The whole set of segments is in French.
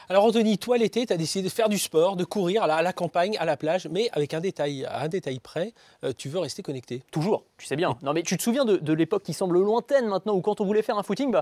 Alors Anthony, toi l'été, tu as décidé de faire du sport, de courir à la campagne, à la plage, mais avec un détail près, tu veux rester connecté. Toujours, tu sais bien. Non mais tu te souviens de l'époque qui semble lointaine maintenant, où quand on voulait faire un footing,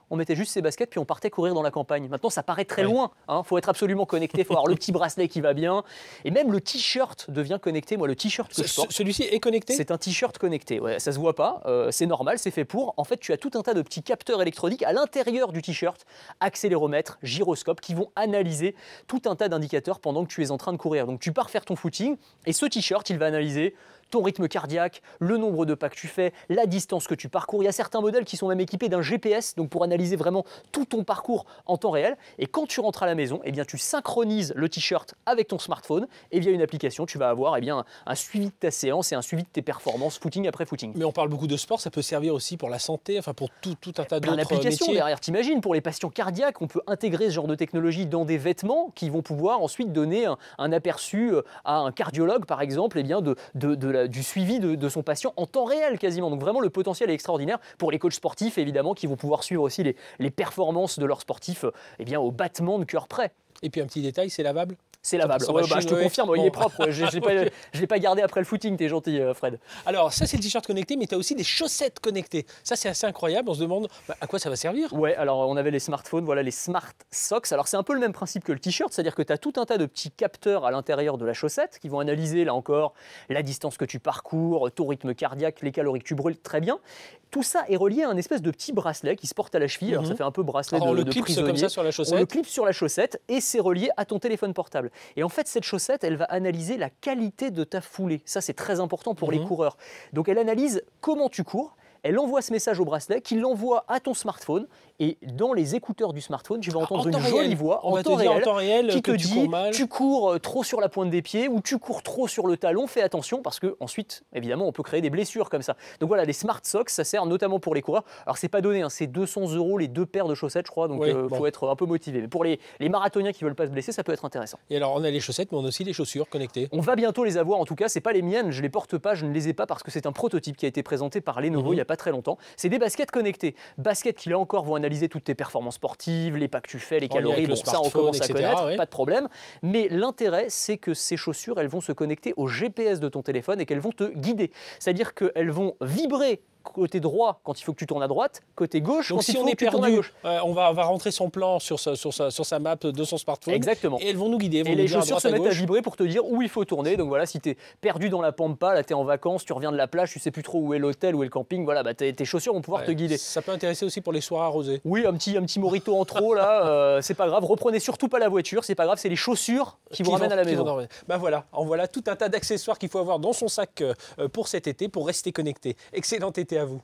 on mettait juste ses baskets puis on partait courir dans la campagne. Maintenant ça paraît très loin, faut être absolument connecté, il faut avoir le petit bracelet qui va bien. Et même le t-shirt devient connecté. Moi le t-shirt que je porte, celui-ci est connecté? C'est un t-shirt connecté, ouais, ça se voit pas, c'est normal, c'est fait pour. En fait tu as tout un tas de petits capteurs électroniques à l'intérieur du t-shirt, accéléromètre, gyroscope, qui vont analyser tout un tas d'indicateurs pendant que tu es en train de courir. Donc tu pars faire ton footing et ce t-shirt, il va analyser ton rythme cardiaque, le nombre de pas que tu fais, la distance que tu parcours. Il y a certains modèles qui sont même équipés d'un GPS, donc pour analyser vraiment tout ton parcours en temps réel. Et quand tu rentres à la maison, eh bien, tu synchronises le t-shirt avec ton smartphone et via une application, tu vas avoir un suivi de ta séance et un suivi de tes performances footing après footing. Mais on parle beaucoup de sport, ça peut servir aussi pour la santé, enfin pour tout un tas d'autres applications métiers. Derrière, t'imagines, pour les patients cardiaques, on peut intégrer ce genre de technologie dans des vêtements qui vont pouvoir ensuite donner un aperçu à un cardiologue, par exemple, eh bien du suivi de son patient en temps réel quasiment. Donc vraiment le potentiel est extraordinaire pour les coachs sportifs évidemment, qui vont pouvoir suivre aussi les performances de leurs sportifs eh bien, au battement de cœur près. Et puis un petit détail, c'est lavable? C'est lavable, je te confirme, il est propre, je ne l'ai pas gardé après le footing, t'es gentil Fred. Alors ça c'est le t-shirt connecté, mais tu as aussi des chaussettes connectées. Ça c'est assez incroyable, on se demande à quoi ça va servir. Ouais, alors on avait les smartphones, voilà les Smart Socks. Alors c'est un peu le même principe que le t-shirt, c'est-à-dire que tu as tout un tas de petits capteurs à l'intérieur de la chaussette qui vont analyser là encore la distance que tu parcours, ton rythme cardiaque, les calories que tu brûles, très bien. Tout ça est relié à un espèce de petit bracelet qui se porte à la cheville. Alors ça fait un peu bracelet de prisonnier. Comme ça sur la chaussette. On le clip sur la chaussette et c'est relié à ton téléphone portable. Et en fait, cette chaussette, elle va analyser la qualité de ta foulée. Ça, c'est très important pour les coureurs. Donc elle analyse comment tu cours. Elle envoie ce message au bracelet, qui l'envoie à ton smartphone. Et dans les écouteurs du smartphone, tu vas entendre une jolie voix en temps réel qui te dit tu cours trop sur la pointe des pieds ou tu cours trop sur le talon, fais attention parce que ensuite, évidemment, on peut créer des blessures comme ça. Donc voilà, les Smart Socks, ça sert notamment pour les coureurs. Alors c'est pas donné, c'est 200 € les 2 paires de chaussettes, je crois, donc faut être un peu motivé. Mais pour les marathoniens qui veulent pas se blesser, ça peut être intéressant. Et alors on a les chaussettes, mais on a aussi les chaussures connectées. On va bientôt les avoir, en tout cas, c'est pas les miennes, je les porte pas, je ne les ai pas parce que c'est un prototype qui a été présenté par Lenovo il y a pas très longtemps. C'est des baskets connectées, baskets qui là encore vont analyser toutes tes performances sportives, les pas que tu fais, les calories, bon ça on commence à connaître, pas de problème. Mais l'intérêt, c'est que ces chaussures, elles vont se connecter au GPS de ton téléphone et qu'elles vont te guider. C'est-à-dire qu'elles vont vibrer côté droit quand il faut que tu tournes à droite, côté gauche donc quand il faut que tu tournes à gauche. On va rentrer son plan sur sa map de son smartphone. Exactement. Et elles vont nous guider. Et les chaussures se mettent à vibrer pour te dire où il faut tourner. Donc voilà, si tu es perdu dans la pampa, là tu es en vacances, tu reviens de la plage, tu sais plus trop où est l'hôtel, où est le camping, voilà, tes chaussures vont pouvoir te guider. Ça peut intéresser aussi pour les soirs arrosés. Oui, un petit mojito en trop là, c'est pas grave. Reprenez surtout pas la voiture, c'est pas grave, c'est les chaussures qui vous ramènent à la maison. Voilà, en voilà tout un tas d'accessoires qu'il faut avoir dans son sac pour cet été, pour rester connecté. Excellent été à vous.